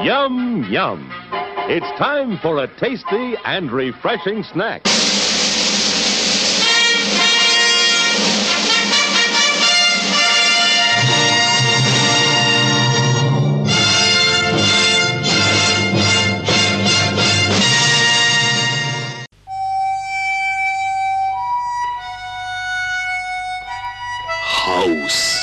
Yum, yum. It's time for a tasty and refreshing snack. House.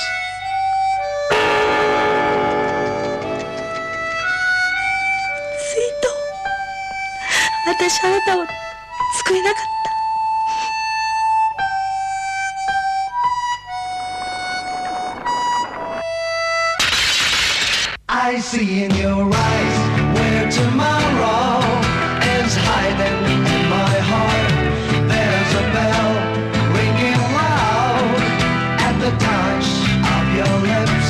私あなたを救えなかった。I see in your eyes where tomorrow is hiding in my heart. There's a bell ringing loud at the touch of your lips.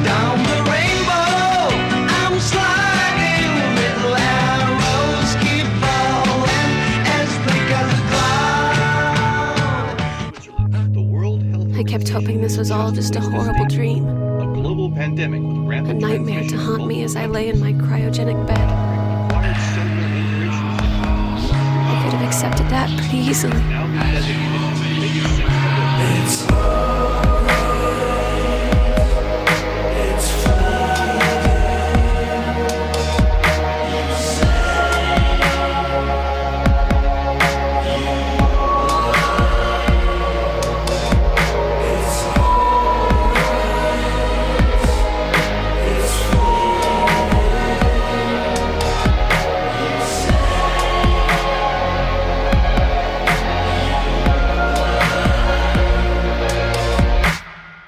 Down the rainbow, I'm sliding. Little arrows keep falling as thick as a cloud. The World Health I kept hoping this was all just a horrible dream. A global pandemic with A rampant nightmare to haunt me as I lay in my cryogenic bed. I could have accepted that pretty easily. Now been designated as the biggest sex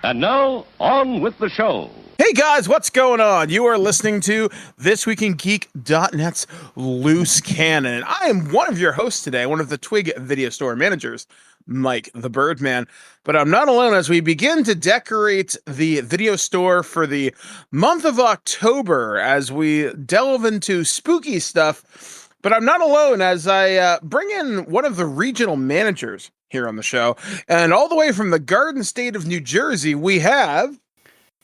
And now, on with the show. Hey guys, what's going on? You are listening to ThisWeekInGeek.net's Loose Cannon. I am one of your hosts today, one of the Twig video store managers, Mike the Birdman. But I'm not alone as we begin to decorate the video store for the month of October as we delve into spooky stuff. But I'm not alone as I bring in one of the regional managers here on the show. And all the way from the Garden State of New Jersey, we have...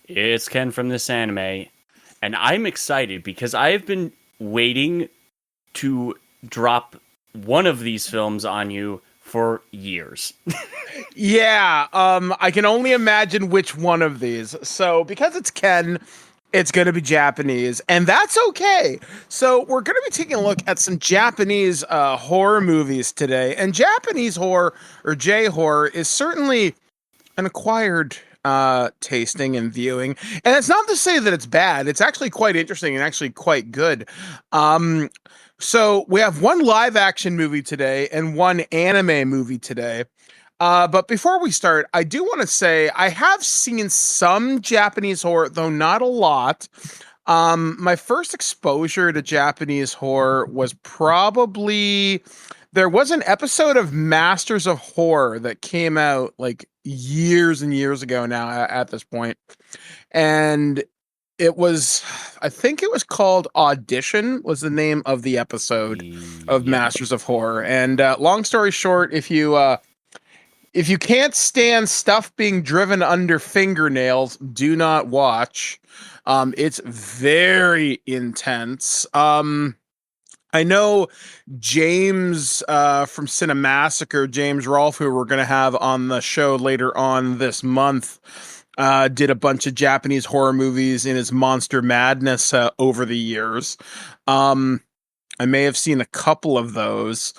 It's Ken from This Anime, and I'm excited because I've been waiting to drop one of these films on you for years. Yeah, I can only imagine which one of these. So, because it's Ken, it's going to be Japanese, and that's okay. So, we're going to be taking a look at some Japanese horror movies today, and Japanese horror, or J-horror, is certainly an acquired tasting and viewing, and it's not to say that it's bad. It's actually quite interesting and actually quite good. So we have one live action movie today and one anime movie today. But before we start, I do want to say I have seen some Japanese horror, though not a lot. My first exposure to Japanese horror was probably... There was an episode of Masters of Horror that came out like years and years ago now at this point. And it was, I think it was called Audition was the name of the episode of Masters of Horror. And long story short, if you can't stand stuff being driven under fingernails, do not watch. It's very intense. I know James from Cinemassacre, James Rolfe, who we're going to have on the show later on this month, did a bunch of Japanese horror movies in his Monster Madness over the years. I may have seen a couple of those.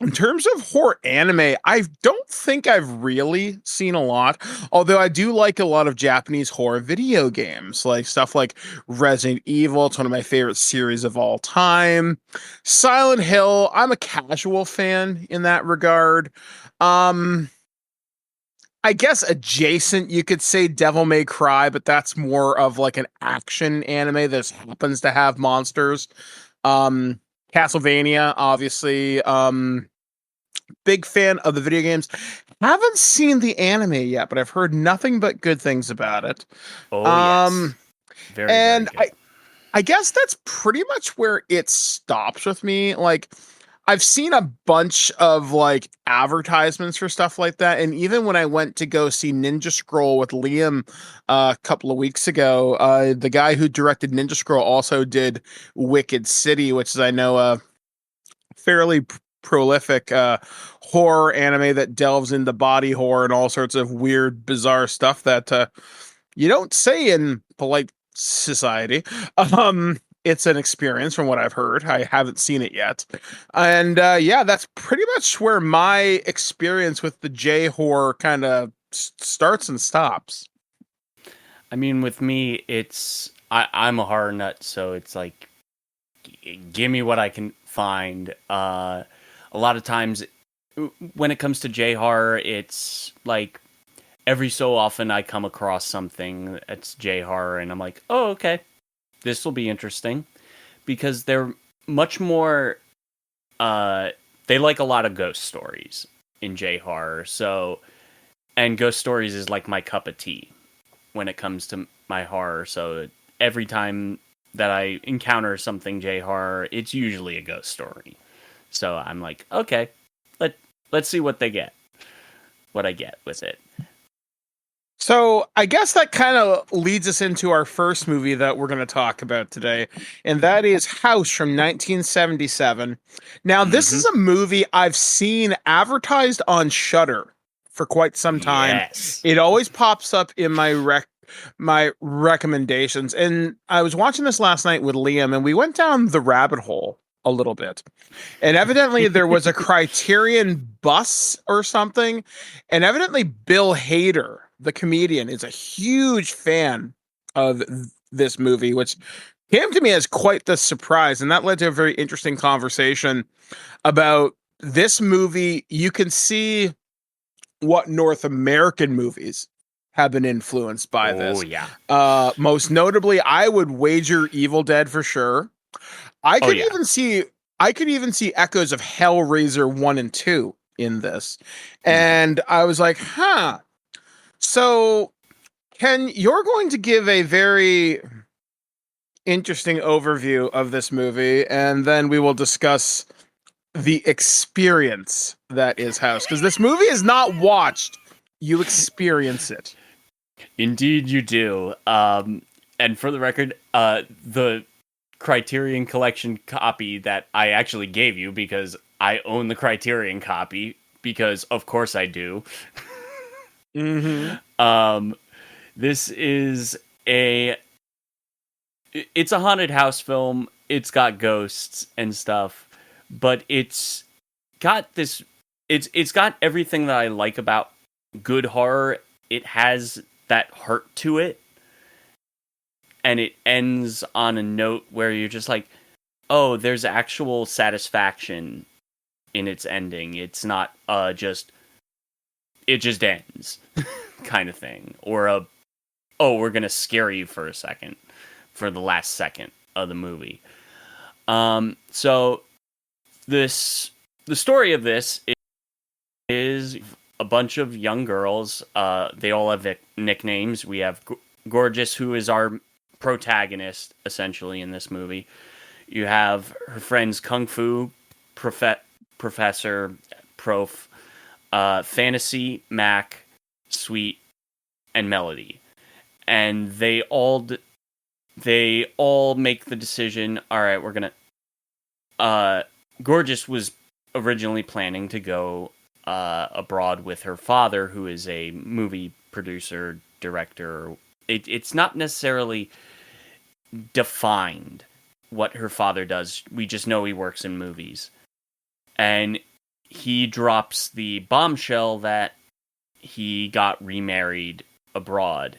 In terms of horror anime, I don't think I've really seen a lot, although I do like a lot of Japanese horror video games, like stuff like Resident Evil. It's one of my favorite series of all time. Silent Hill, I'm a casual fan in that regard. I guess adjacent, you could say Devil May Cry, but that's more of like an action anime that happens to have monsters. Castlevania, obviously. Big fan of the video games. Haven't seen the anime yet, but I've heard nothing but good things about it. Oh, yes. Very, and very good. I guess that's pretty much where it stops with me. Like, I've seen a bunch of like advertisements for stuff like that, and even when I went to go see Ninja Scroll with Liam a couple of weeks ago, the guy who directed Ninja Scroll also did Wicked City, which is, I know, a fairly prolific horror anime that delves into body horror and all sorts of weird, bizarre stuff that you don't say in polite society. It's an experience from what I've heard. I haven't seen it yet. And yeah, that's pretty much where my experience with the J horror kind of starts and stops. I mean, with me, I'm a horror nut, so it's like, give me what I can find. A lot of times, when it comes to J horror, it's like every so often I come across something that's J horror, and I'm like, oh, okay, this will be interesting, because they're much more. They like a lot of ghost stories in J horror, and ghost stories is like my cup of tea when it comes to my horror. So every time that I encounter something J horror, it's usually a ghost story. So I'm like, okay, let's see what I get with it. So I guess that kind of leads us into our first movie that we're going to talk about today, and that is House from 1977. Now, this is a movie I've seen advertised on Shudder for quite some time. Yes. It always pops up in my recommendations, and I was watching this last night with Liam, and we went down the rabbit hole a little bit. And evidently there was a Criterion bus or something, and evidently Bill Hader, the comedian, is a huge fan of this movie, which came to me as quite the surprise. And that led to a very interesting conversation about this movie. You can see what North American movies have been influenced by this. Oh, yeah. Most notably, I would wager Evil Dead for sure. I could even see echoes of Hellraiser 1 and 2 in this. And I was like, huh. So, Ken, you're going to give a very interesting overview of this movie, and then we will discuss the experience that is House. Because this movie is not watched, you experience it. Indeed you do. And for the record, the Criterion Collection copy that I actually gave you, because I own the Criterion copy, because of course I do. This is it's a haunted house film. It's got ghosts and stuff, but it's got everything that I like about good horror. It has that heart to it. And it ends on a note where you're just like, oh, there's actual satisfaction in its ending. It's not it just ends kind of thing. Or we're going to scare you for a second, for the last second of the movie. So the story of this is a bunch of young girls. They all have nicknames. We have Gorgeous, who is our protagonist essentially in this movie. You have her friends Kung Fu Professor, Prof, Fantasy, Mac, Sweet, and Melody, and they all make the decision. All right, we're gonna. Gorgeous was originally planning to go abroad with her father, who is a movie producer, director. It's not necessarily defined what her father does. We just know he works in movies. And he drops the bombshell that he got remarried abroad.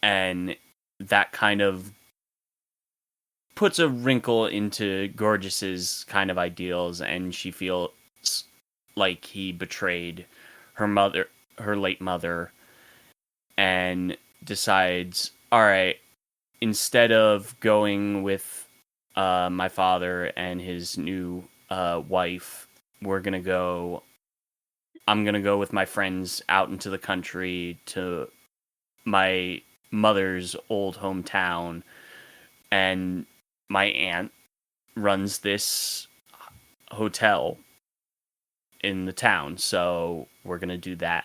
And that kind of puts a wrinkle into Gorgeous's kind of ideals, and she feels like he betrayed her late mother, and decides, all right, instead of going with my father and his new wife, I'm gonna go with my friends out into the country to my mother's old hometown, and my aunt runs this hotel in the town, so we're gonna do that.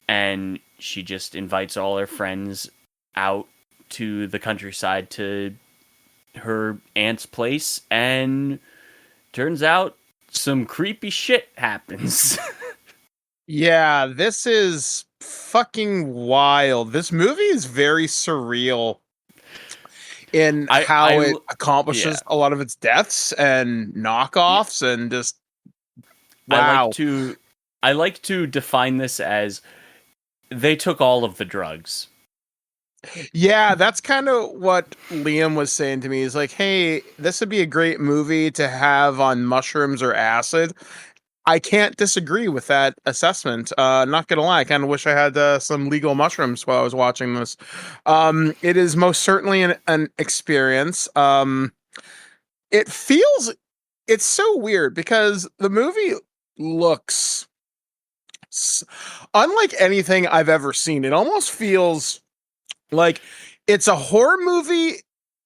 And she just invites all her friends out to the countryside to her aunt's place, and turns out some creepy shit happens. Yeah, this is fucking wild. This movie is very surreal in how it accomplishes a lot of its deaths and knockoffs and just wow. I like to define this as they took all of the drugs. Yeah, that's kind of what Liam was saying to me. He's like, hey, this would be a great movie to have on mushrooms or acid. I can't disagree with that assessment. Not gonna lie, I kind of wish I had some legal mushrooms while I was watching this. It is most certainly an experience. It's so weird because the movie looks unlike anything I've ever seen. It almost feels like it's a horror movie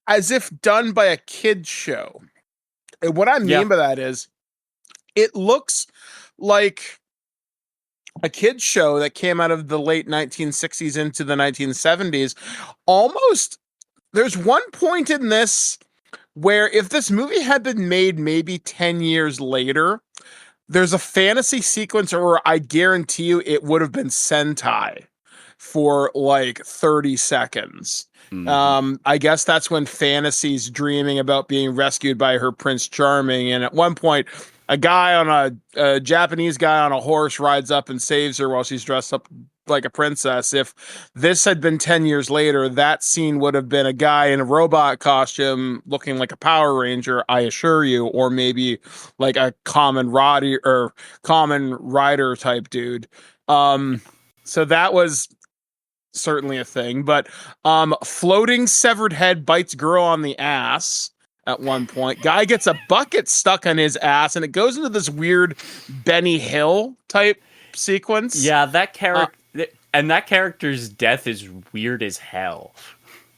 as if done by a kid's show. And what I mean by that is it looks like a kid's show that came out of the late 1960s into the 1970s. Almost, there's one point in this where if this movie had been made maybe 10 years later, there's a fantasy sequence, or I guarantee you it would have been Sentai for like 30 seconds. I guess that's when Fantasy's dreaming about being rescued by her Prince Charming. And at one point, a Japanese guy on a horse rides up and saves her while she's dressed up like a princess. If this had been 10 years later, that scene would have been a guy in a robot costume looking like a Power Ranger, I assure you, or maybe like a common rider type dude. So that was certainly a thing, but floating severed head bites girl on the ass at one point. Guy gets a bucket stuck on his ass, and it goes into this weird Benny Hill type sequence. Yeah, that character's death is weird as hell.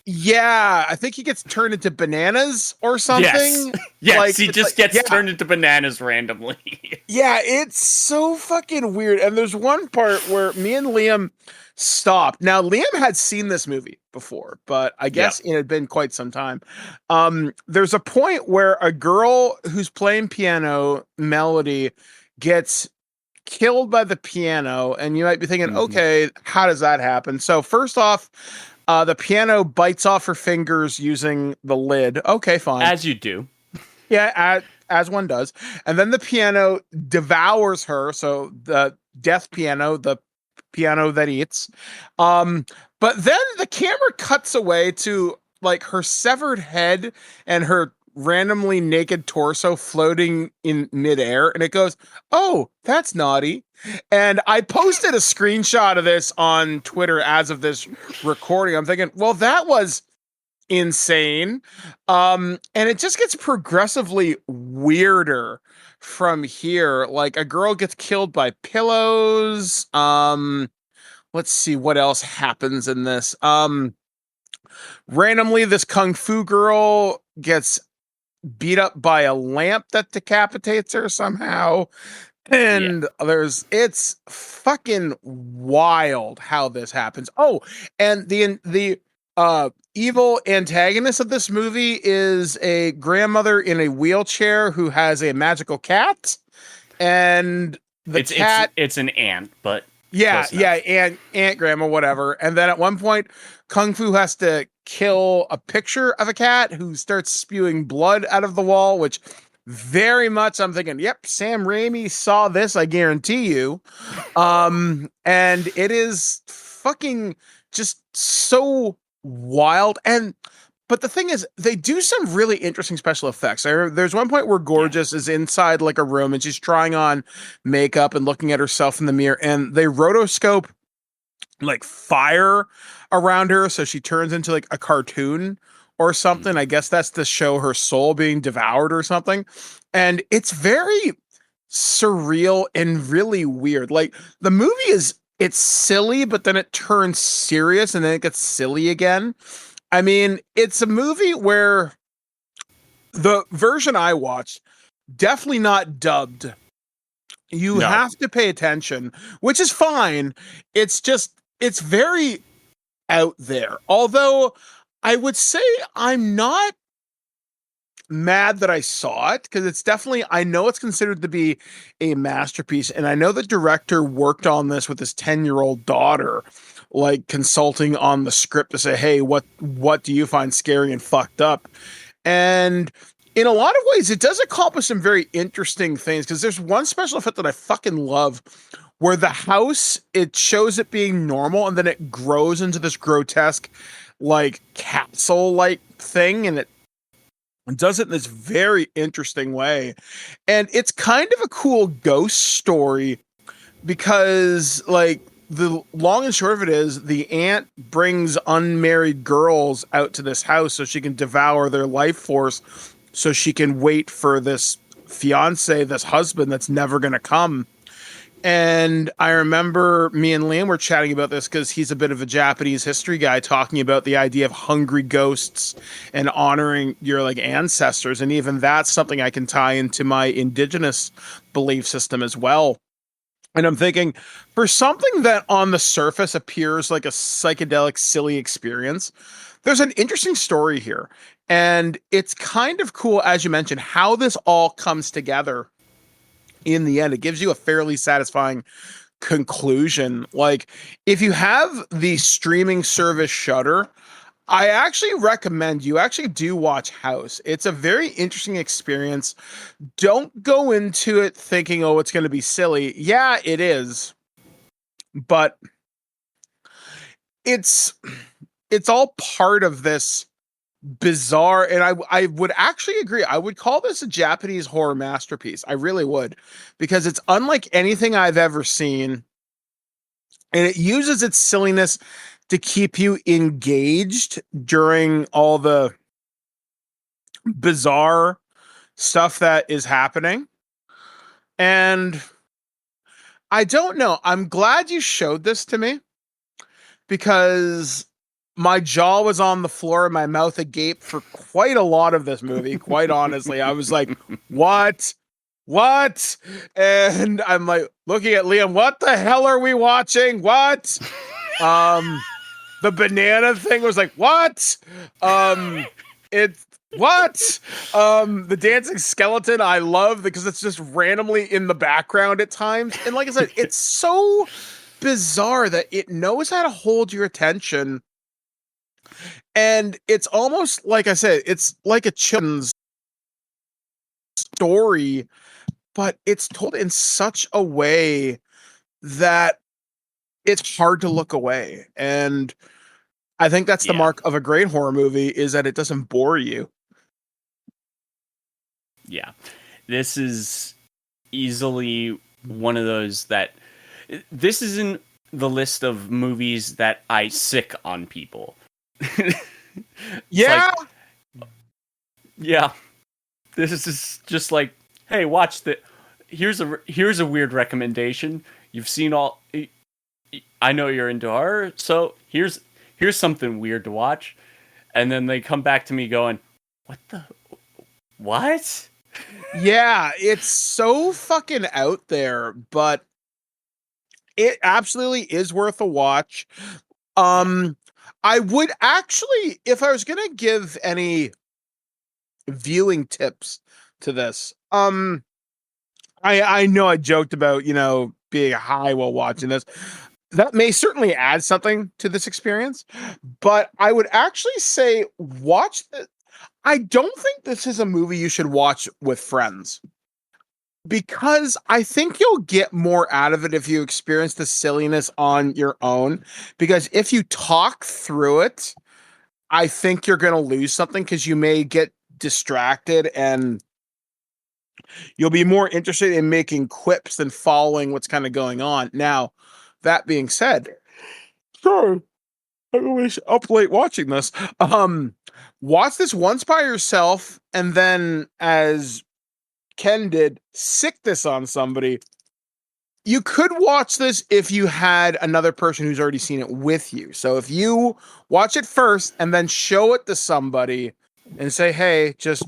Yeah, I think he gets turned into bananas or something. Yes, like, he just gets turned into bananas randomly. Yeah, it's so fucking weird. And there's one part where me and Liam stopped. Now, Liam had seen this movie before, but I guess it had been quite some time. There's a point where a girl who's playing piano, Melody, gets killed by the piano, and you might be thinking, okay, how does that happen? So first off, the piano bites off her fingers using the lid. Okay, fine. As you do. Yeah, as one does. And then the piano devours her. So the death piano, the piano that eats. But then the camera cuts away to like her severed head and her randomly naked torso floating in midair. And it goes, oh, that's naughty. And I posted a screenshot of this on Twitter as of this recording. I'm thinking, well, that was insane. And it just gets progressively weirder from here. Like a girl gets killed by pillows. Let's see what else happens in this. Randomly, this kung fu girl gets beat up by a lamp that decapitates her somehow. And it's fucking wild how this happens. Oh, and the evil antagonist of this movie is a grandmother in a wheelchair who has a magical cat, and it's an ant, but aunt grandma, whatever. And then at one point, Kung Fu has to kill a picture of a cat who starts spewing blood out of the wall, which very much I'm thinking, yep, Sam Raimi saw this, I guarantee you. And it is fucking just so wild. But the thing is, they do some really interesting special effects. There's one point where Gorgeous is inside like a room and she's trying on makeup and looking at herself in the mirror, and they rotoscope like fire around her, so she turns into like a cartoon or something. I guess that's to show her soul being devoured or something. And it's very surreal and really weird. Like the movie it's silly, but then it turns serious and then it gets silly again. I mean, it's a movie where the version I watched definitely not dubbed. You No. have to pay attention, which is fine. It's just, it's very out there. Although I would say I'm not mad that I saw it, because it's definitely, I know it's considered to be a masterpiece, and I know the director worked on this with his 10-year-old daughter, like consulting on the script to say, hey, what do you find scary and fucked up? And in a lot of ways, it does accomplish some very interesting things, because there's one special effect that I fucking love where the house, it shows it being normal and then it grows into this grotesque, like, capsule-like thing, and it does it in this very interesting way. And it's kind of a cool ghost story because, like, the long and short of it is the aunt brings unmarried girls out to this house so she can devour their life force, so she can wait for this fiance, this husband that's never going to come. And I remember me and Liam were chatting about this because he's a bit of a Japanese history guy, talking about the idea of hungry ghosts and honoring your, like, ancestors. And even that's something I can tie into my indigenous belief system as well. And I'm thinking, for something that on the surface appears like a psychedelic, silly experience, there's an interesting story here. And it's kind of cool, as you mentioned, how this all comes together in the end. It gives you a fairly satisfying conclusion. Like, if you have the streaming service Shudder, I actually recommend you actually do watch House. It's a very interesting experience. Don't go into it thinking, oh, it's going to be silly. Yeah, it is. But it's all part of this bizarre, and I would actually agree. I would call this a Japanese horror masterpiece. I really would, because it's unlike anything I've ever seen, and it uses its silliness to keep you engaged during all the bizarre stuff that is happening. And I don't know. I'm glad you showed this to me, because my jaw was on the floor and my mouth agape for quite a lot of this movie. Quite honestly, I was like, what? What? And I'm like looking at Liam, what the hell are we watching? What? The banana thing was like, what? It's what? The dancing skeleton, I love because it's just randomly in the background at times. And like I said, it's so bizarre that it knows how to hold your attention. And it's almost, like I said, it's like a children's story, but it's told in such a way that it's hard to look away. And I think that's the mark of a great horror movie, is that it doesn't bore you. Yeah. This is easily one of those that... This is in the list of movies that I sick on people. Yeah. Like, yeah. This is just like, hey, watch the... Here's a weird recommendation. You've seen all... I know you're into horror, so here's something weird to watch. And then they come back to me going, what? Yeah, it's so fucking out there, but it absolutely is worth a watch. I would actually, if I was gonna give any viewing tips to this, I know I joked about, being high while watching this. That may certainly add something to this experience, but I would actually say watch the... I don't think this is a movie you should watch with friends, because I think you'll get more out of it if you experience the silliness on your own. Because if you talk through it, I think you're going to lose something, because you may get distracted and you'll be more interested in making quips than following what's kind of going on. Now, that being said, sorry, I was up late watching this. Watch this once by yourself, and then, as Ken did, sick this on somebody. You could watch this if you had another person who's already seen it with you. So if you watch it first and then show it to somebody and say, hey, just,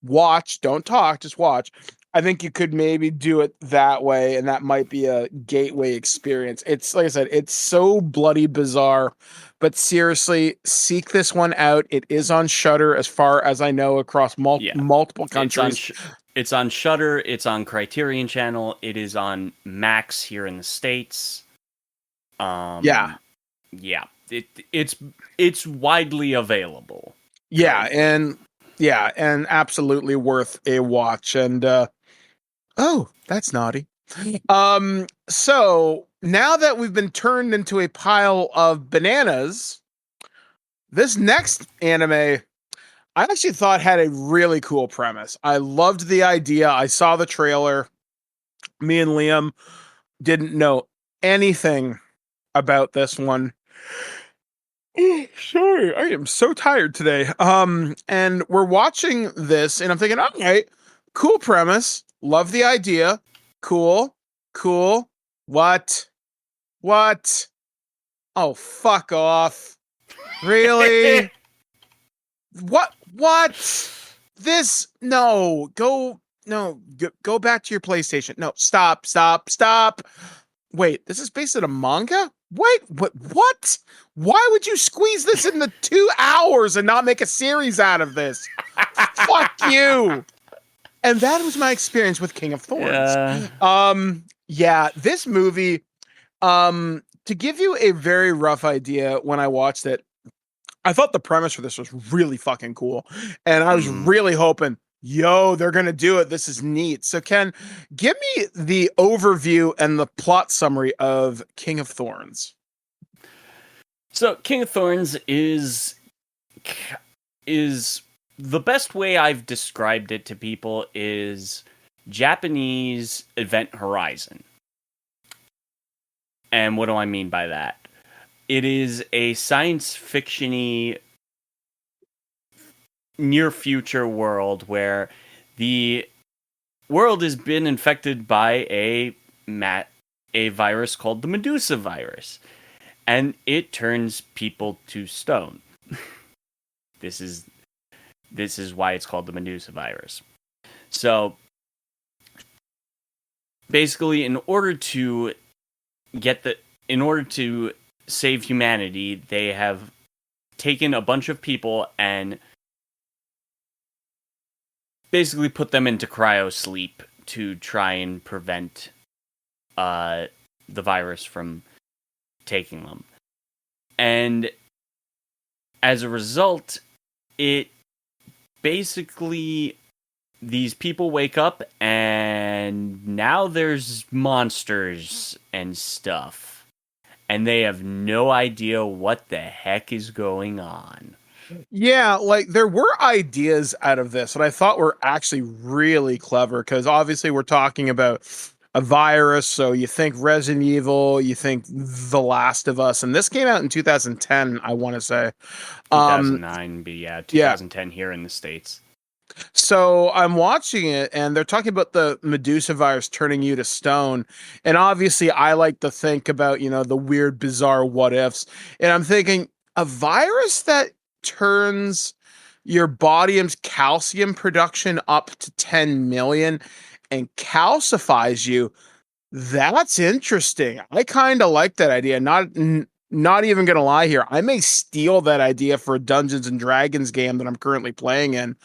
watch, don't talk, just watch. I think you could maybe do it that way, and that might be a gateway experience. It's like I said, it's so bloody bizarre, but seriously, seek this one out. It is on Shudder, as far as I know, across multiple countries. It's on Shudder. It's on Criterion Channel. It is on Max here in the States. Yeah. It's widely available. And absolutely worth a watch. And oh, that's naughty. So now that we've been turned into a pile of bananas, this next anime I actually thought had a really cool premise. I loved the idea. I saw the trailer. Me and Liam didn't know anything about this one. Sorry, I am so tired today. And we're watching this, and I'm thinking, okay, cool premise. Love the idea. Cool. What? Oh, fuck off. Really? What? This? No. Go back to your PlayStation. No, stop. Wait, this is based on a manga? Wait, what? Why would you squeeze this into 2 hours and not make a series out of this? Fuck you. And that was my experience with King of Thorns. This movie, to give you a very rough idea, when I watched it, I thought the premise for this was really fucking cool. And I was really hoping, they're going to do it. This is neat. So Ken, give me the overview and the plot summary of King of Thorns. So King of Thorns is the best way I've described it to people is Japanese Event Horizon. And what do I mean by that? It is a science fiction-y near future world where the world has been infected by a virus called the Medusa virus, and it turns people to stone. This is why it's called the Medusa virus. So basically, in order to save humanity, they have taken a bunch of people and basically put them into cryo sleep to try and prevent the virus from taking them. And as a result, it basically, these people wake up and now there's monsters and stuff. And they have no idea what the heck is going on. Yeah, like there were ideas out of this that I thought were actually really clever, because obviously we're talking about a virus, so you think Resident Evil, you think The Last of Us, and this came out in 2010, I want to say. 2009, but 2010 here in the States. So I'm watching it, and they're talking about the Medusa virus turning you to stone. And obviously, I like to think about, the weird, bizarre what ifs. And I'm thinking, a virus that turns your body's calcium production up to 10 million and calcifies you, that's interesting. I kind of like that idea. Not even gonna lie here, I may steal that idea for a Dungeons and Dragons game that I'm currently playing in.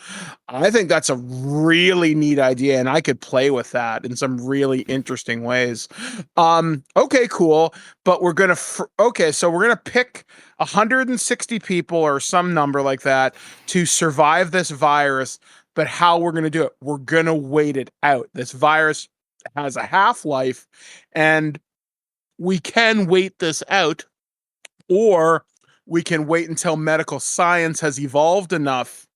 I think that's a really neat idea, and I could play with that in some really interesting ways. Okay, cool. But we're gonna so we're gonna pick 160 people or some number like that to survive this virus. But how we're gonna do it? We're gonna wait it out. This virus has a half-life, and we can wait this out. Or we can wait until medical science has evolved enough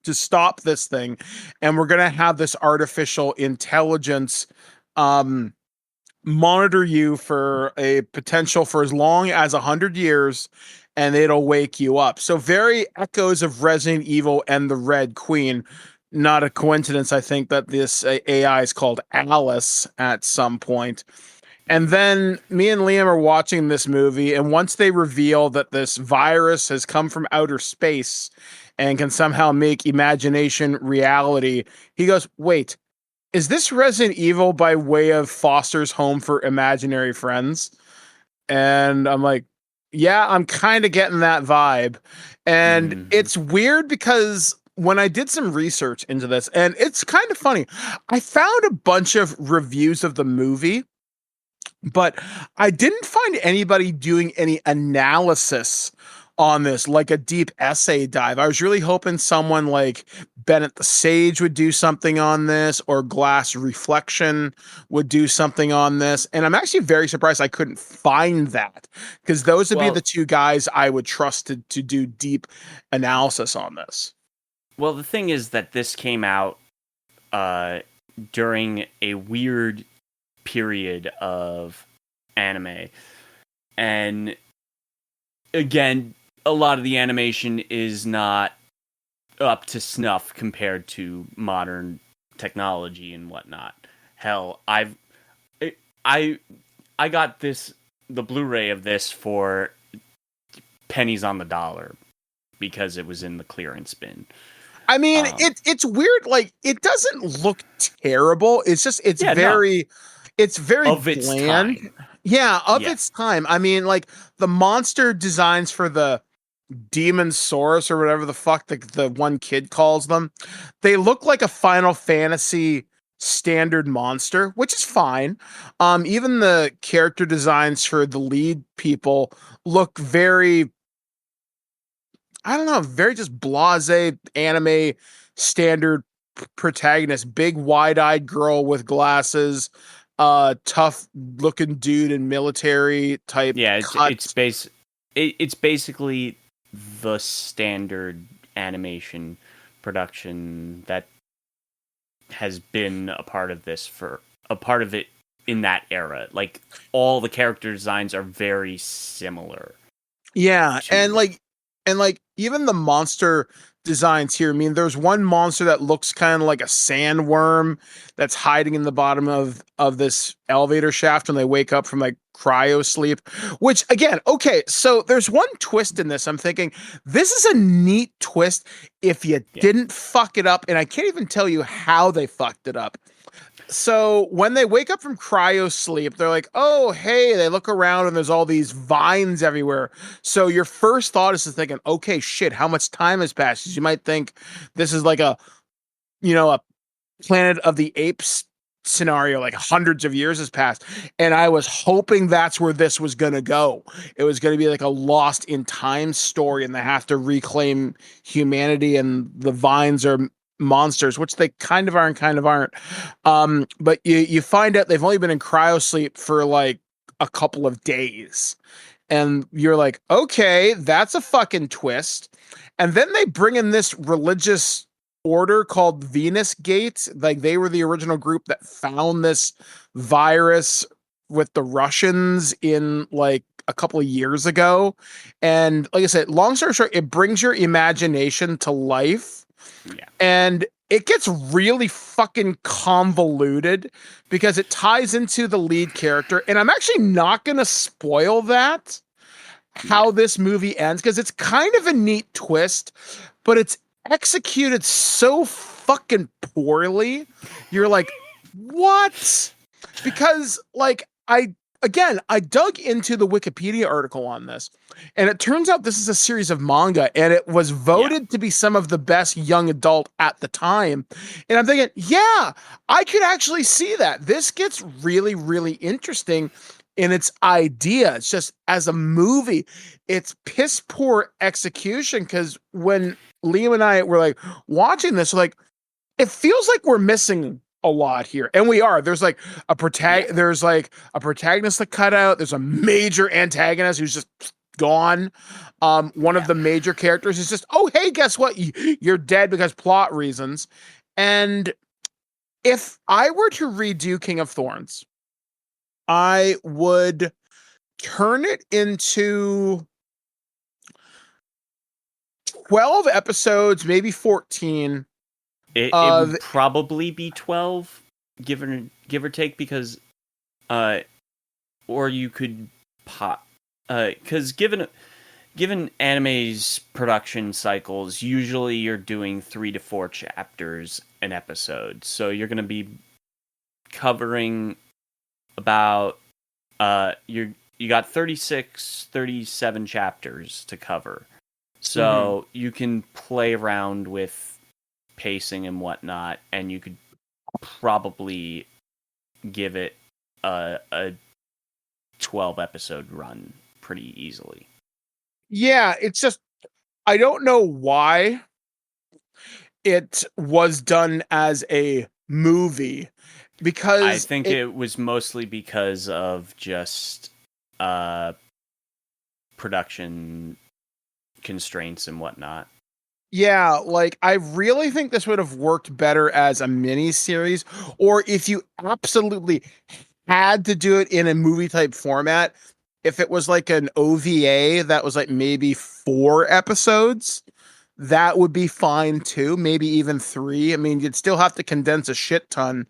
to stop this thing. And we're going to have this artificial intelligence monitor you for a potential for as long as 100 years, and it'll wake you up. So very echoes of Resident Evil and the Red Queen. Not a coincidence, I think, that this AI is called Alice at some point. And then me and Liam are watching this movie, and once they reveal that this virus has come from outer space and can somehow make imagination reality, he goes, "Wait, is this Resident Evil by way of Foster's Home for Imaginary Friends?" And I'm like, yeah, I'm kind of getting that vibe. And it's weird because when I did some research into this, and it's kind of funny, I found a bunch of reviews of the movie, but I didn't find anybody doing any analysis on this, like a deep essay dive. I was really hoping someone like Bennett the Sage would do something on this, or Glass Reflection would do something on this. And I'm actually very surprised I couldn't find that, because those would be the two guys I would trust to do deep analysis on this. Well, the thing is that this came out during a weird period of anime. And again, a lot of the animation is not up to snuff compared to modern technology and whatnot. Hell, I got the Blu-ray of this for pennies on the dollar because it was in the clearance bin. I mean, it's weird. Like, it doesn't look terrible. It's just it's very of bland. Its time. Yeah, its time. I mean, like the monster designs for the Demon Saurus or whatever the fuck the one kid calls them, they look like a Final Fantasy standard monster, which is fine. Even the character designs for the lead people look very, I don't know, very just blasé anime standard protagonist, big wide-eyed girl with glasses, tough looking dude in military type. Yeah, it's basically the standard animation production that has been a part of it in that era. Like, all the character designs are very similar. Yeah, and like even the monster designs here. I mean, there's one monster that looks kind of like a sandworm that's hiding in the bottom of this elevator shaft when they wake up from like cryo sleep, which again, okay, so there's one twist in this. I'm thinking this is a neat twist if you didn't fuck it up, and I can't even tell you how they fucked it up. So when they wake up from cryo sleep, they're like, oh, hey, they look around and there's all these vines everywhere. So your first thought is to thinking, okay, shit, how much time has passed? You might think this is like a Planet of the Apes scenario, like hundreds of years has passed. And I was hoping that's where this was going to go. It was going to be like a lost in time story, and they have to reclaim humanity, and the vines are monsters, which they kind of are and kind of aren't. But you find out they've only been in cryosleep for like a couple of days, and you're like, okay, that's a fucking twist. And then they bring in this religious order called Venus Gate. Like, they were the original group that found this virus with the Russians in like a couple of years ago. And like I said, long story short, it brings your imagination to life. Yeah. And it gets really fucking convoluted because it ties into the lead character. And I'm actually not going to spoil that, how this movie ends, because it's kind of a neat twist, but it's executed so fucking poorly. You're like, what? Because like, I dug into the Wikipedia article on this, and it turns out this is a series of manga, and it was voted to be some of the best young adult at the time. And I'm thinking, yeah, I could actually see that. This gets really, really interesting in its idea. It's just, as a movie, it's piss poor execution, because when Liam and I were like watching this, like, it feels like we're missing a lot here, and we are. There's like there's like a protagonist to cut out. There's a major antagonist who's just gone. One of the major characters is just, oh, hey, guess what? You're dead because plot reasons. And if I were to redo King of Thorns, I would turn it into 12 episodes, maybe 14. It would probably be 12, give or take, because or you could because given anime's production cycles, usually you're doing 3 to 4 chapters an episode, so you're going to be covering about you got 37 chapters to cover, so you can play around with pacing and whatnot, and you could probably give it a 12 episode run pretty easily. Yeah, it's just I don't know why it was done as a movie, because I think it was mostly because of just production constraints and whatnot. Yeah, like I really think this would have worked better as a mini series, or if you absolutely had to do it in a movie type format, if it was like an OVA that was like maybe 4 episodes, that would be fine too, maybe even 3. I mean, you'd still have to condense a shit ton,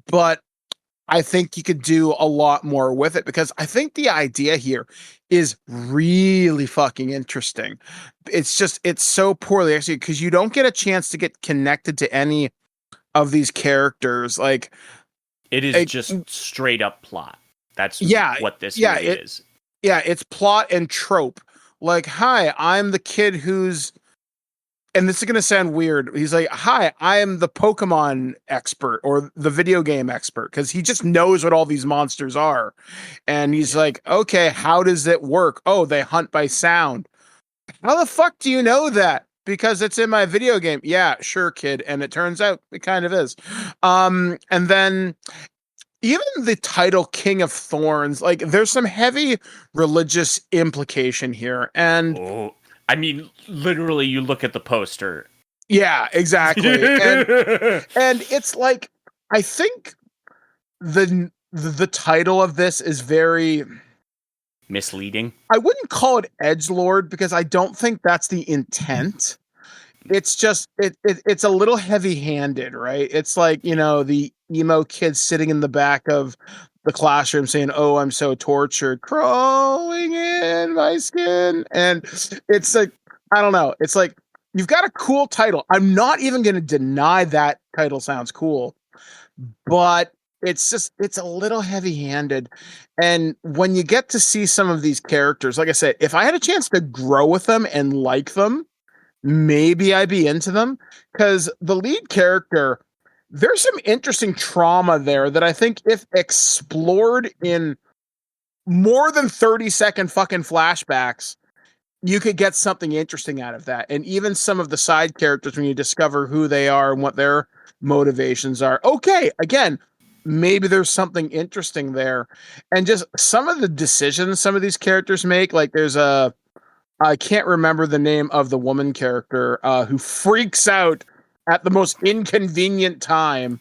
but I think you could do a lot more with it, because I think the idea here is really fucking interesting. It's just, it's so poorly executed because you don't get a chance to get connected to any of these characters. Like, It is just straight up plot. That's what this movie is. Yeah, it's plot and trope. Like, hi, I'm the kid who's, and this is going to sound weird. He's like, hi, I am the Pokemon expert or the video game expert, because he just knows what all these monsters are. And he's like, okay, how does it work? Oh, they hunt by sound. How the fuck do you know that? Because it's in my video game. Yeah, sure, kid. And it turns out it kind of is. And then even the title King of Thorns, like there's some heavy religious implication here. And I mean, literally, you look at the poster. Yeah, exactly. and it's like, I think the title of this is very misleading. I wouldn't call it edgelord, because I don't think that's the intent. It's just it's a little heavy-handed, right? It's like, you know, the emo kid sitting in the back of the classroom saying, "Oh, I'm so tortured, crawling in my skin." And it's like, I don't know. It's like, you've got a cool title. I'm not even going to deny that title sounds cool, but it's just, it's a little heavy-handed. And when you get to see some of these characters, like I said, if I had a chance to grow with them and like them, maybe I'd be into them, because the lead character, there's some interesting trauma there that I think if explored in more than 30-second fucking flashbacks, you could get something interesting out of that. And even some of the side characters, when you discover who they are and what their motivations are, okay, again, maybe there's something interesting there. And just some of the decisions some of these characters make, like there's I can't remember the name of the woman character who freaks out at the most inconvenient time.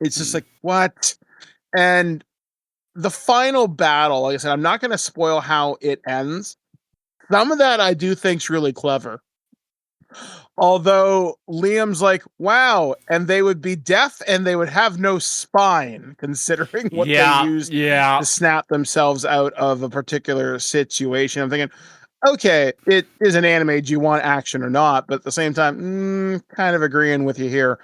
It's just like, what? And the final battle, like I said, I'm not going to spoil how it ends. Some of that I do think's really clever. Although Liam's like, wow, and they would be deaf and they would have no spine, considering what they used to snap themselves out of a particular situation. I'm thinking, okay, it is an anime. Do you want action or not? But at the same time, kind of agreeing with you here.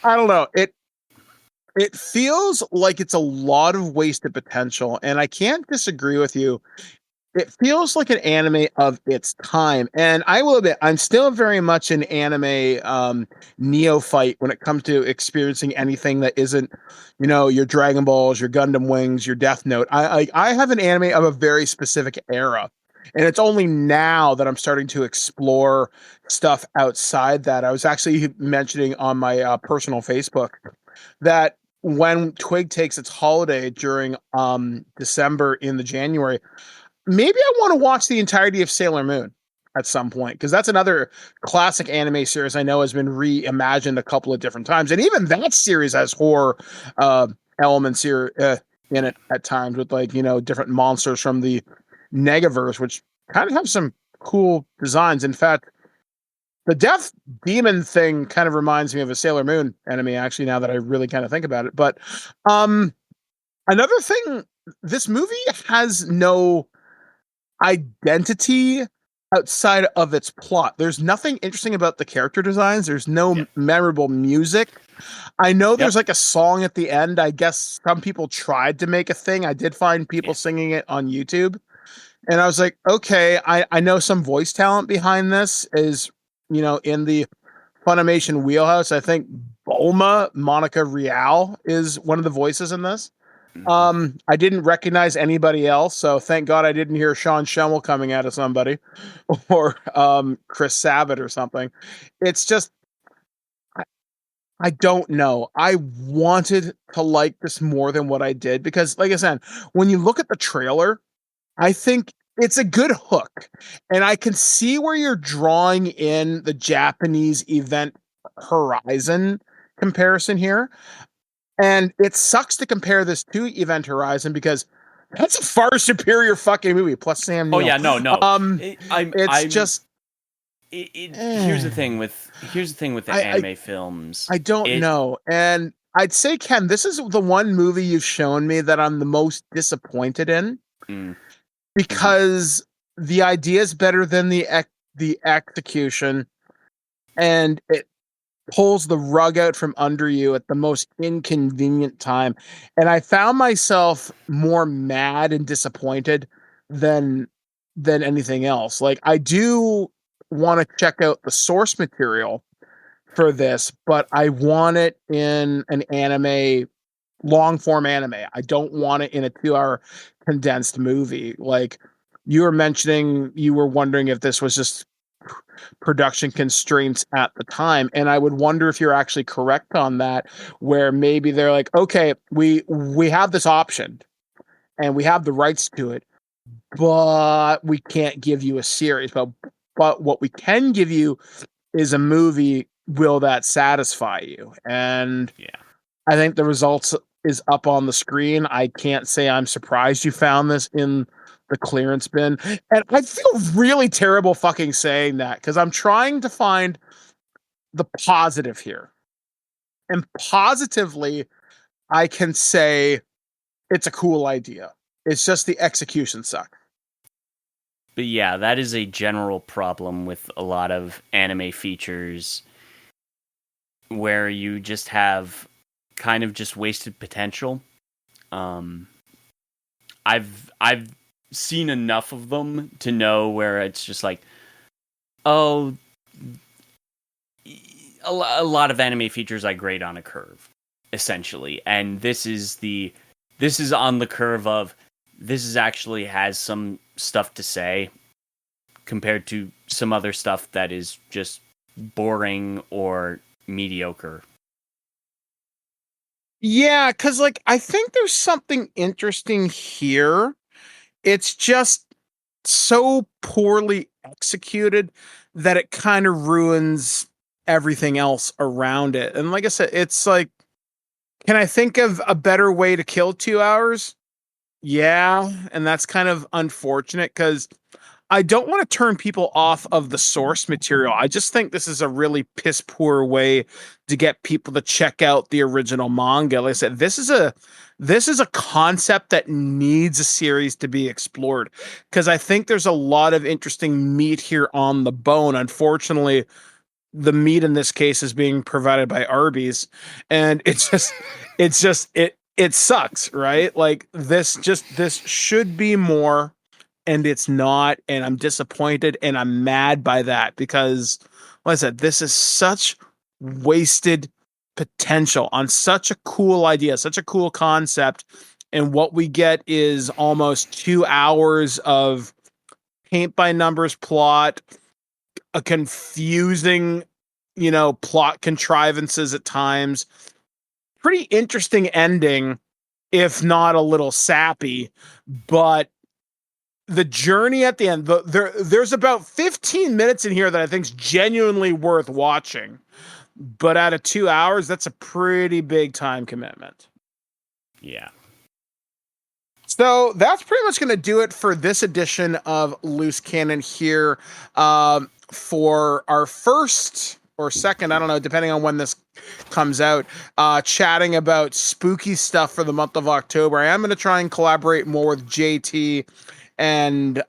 I don't know. It feels like it's a lot of wasted potential, and I can't disagree with you. It feels like an anime of its time. And I will admit, I'm still very much an anime neophyte when it comes to experiencing anything that isn't, you know, your Dragon Balls, your Gundam Wings, your Death Note. I have an anime of a very specific era. And it's only now that I'm starting to explore stuff outside that. I was actually mentioning on my personal Facebook that when Twig takes its holiday during December into January, maybe I want to watch the entirety of Sailor Moon at some point, because that's another classic anime series I know has been reimagined a couple of different times. And even that series has horror elements here in it at times, with, like, you know, different monsters from the Negaverse, which kind of have some cool designs. In fact, the Death Demon thing kind of reminds me of a Sailor Moon anime, actually, now that I really kind of think about it. But Another thing, this movie has no identity outside of its plot. There's nothing interesting about the character designs. There's no memorable music. I know there's like a song at the end. I guess some people tried to make a thing. I did find people singing it on YouTube. And I was like, okay, I know some voice talent behind this is, in the Funimation wheelhouse. I think Bulma, Monica Rial, is one of the voices in this. I didn't recognize anybody else, so thank God I didn't hear Sean Schemmel coming out of somebody or Chris Sabat or something. It's just, I don't know. I wanted to like this more than what I did because, like I said, when you look at the trailer, I think it's a good hook. And I can see where you're drawing in the Japanese Event Horizon comparison here. And it sucks to compare this to Event Horizon because that's a far superior fucking movie. Plus Sam Neill. Oh yeah, no. Here's the thing with the anime films. I don't know, and I'd say, Ken, this is the one movie you've shown me that I'm the most disappointed in because the idea is better than the execution, and it pulls the rug out from under you at the most inconvenient time. And I found myself more mad and disappointed than anything else. Like, I do want to check out the source material for this, but I want it in an anime, long form anime. I don't want it in a 2-hour condensed movie. Like you were mentioning, you were wondering if this was just production constraints at the time, and I would wonder if you're actually correct on that, where maybe they're like, okay, we have this option and we have the rights to it, but we can't give you a series, but what we can give you is a movie. Will that satisfy you? And I think the results is up on the screen. I can't say I'm surprised you found this in the clearance bin. And I feel really terrible fucking saying that because I'm trying to find the positive here. And positively, I can say it's a cool idea. It's just the execution sucks. But yeah, that is a general problem with a lot of anime features where you just have kind of just wasted potential. I've seen enough of them to know where it's just like, oh, a lot of anime features I grade on a curve, essentially. And this is on the curve of, this is actually has some stuff to say compared to some other stuff that is just boring or mediocre. Yeah, because like I think there's something interesting here. It's just so poorly executed that it kind of ruins everything else around it. And like I said, it's like, can I think of a better way to kill 2 hours? Yeah, and that's kind of unfortunate because I don't want to turn people off of the source material. I just think this is a really piss poor way to get people to check out the original manga. Like I said, this is a concept that needs a series to be explored because I think there's a lot of interesting meat here on the bone. Unfortunately, the meat in this case is being provided by Arby's, and it sucks, right? Like this should be more. And it's not, and I'm disappointed, and I'm mad by that because, like I said, this is such wasted potential on such a cool idea, such a cool concept, and what we get is almost 2 hours of paint by numbers plot, a confusing, plot contrivances at times, pretty interesting ending, if not a little sappy, but the journey at the end, there's about 15 minutes in here that I think is genuinely worth watching. But out of 2 hours, that's a pretty big time commitment. Yeah. So that's pretty much going to do it for this edition of Loose Cannon here for our first or 2nd, I don't know, depending on when this comes out, chatting about spooky stuff for the month of October. I am going to try and collaborate more with JT and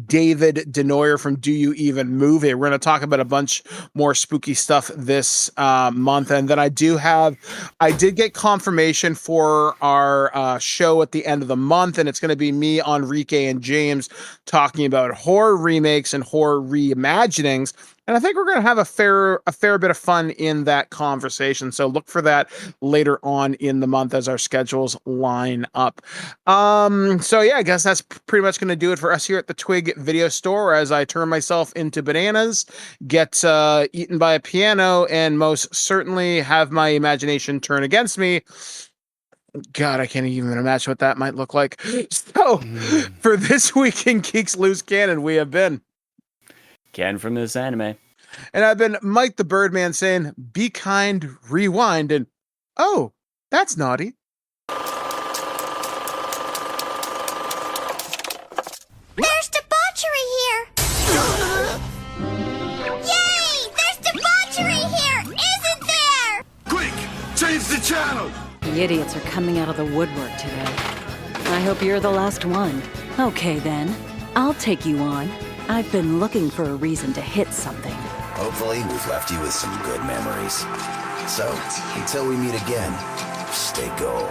David Denoyer from Do You Even Movie. We're going to talk about a bunch more spooky stuff this month. And then I did get confirmation for our show at the end of the month, and it's going to be me, Enrique, and James talking about horror remakes and horror reimaginings. And I think we're going to have a fair bit of fun in that conversation. So look for that later on in the month as our schedules line up. So yeah, I guess that's pretty much going to do it for us here at the Twig Video Store as I turn myself into bananas, get eaten by a piano, and most certainly have my imagination turn against me. God, I can't even imagine what that might look like. So for This Week in Geek's Loose Cannon, we have been Ken from This Anime. And I've been Mike the Birdman saying, be kind, rewind, and oh, that's naughty. There's debauchery here! Yay! There's debauchery here! Isn't there? Quick! Change the channel! The idiots are coming out of the woodwork today. I hope you're the last one. Okay then, I'll take you on. I've been looking for a reason to hit something. Hopefully, we've left you with some good memories. So, until we meet again, stay gold.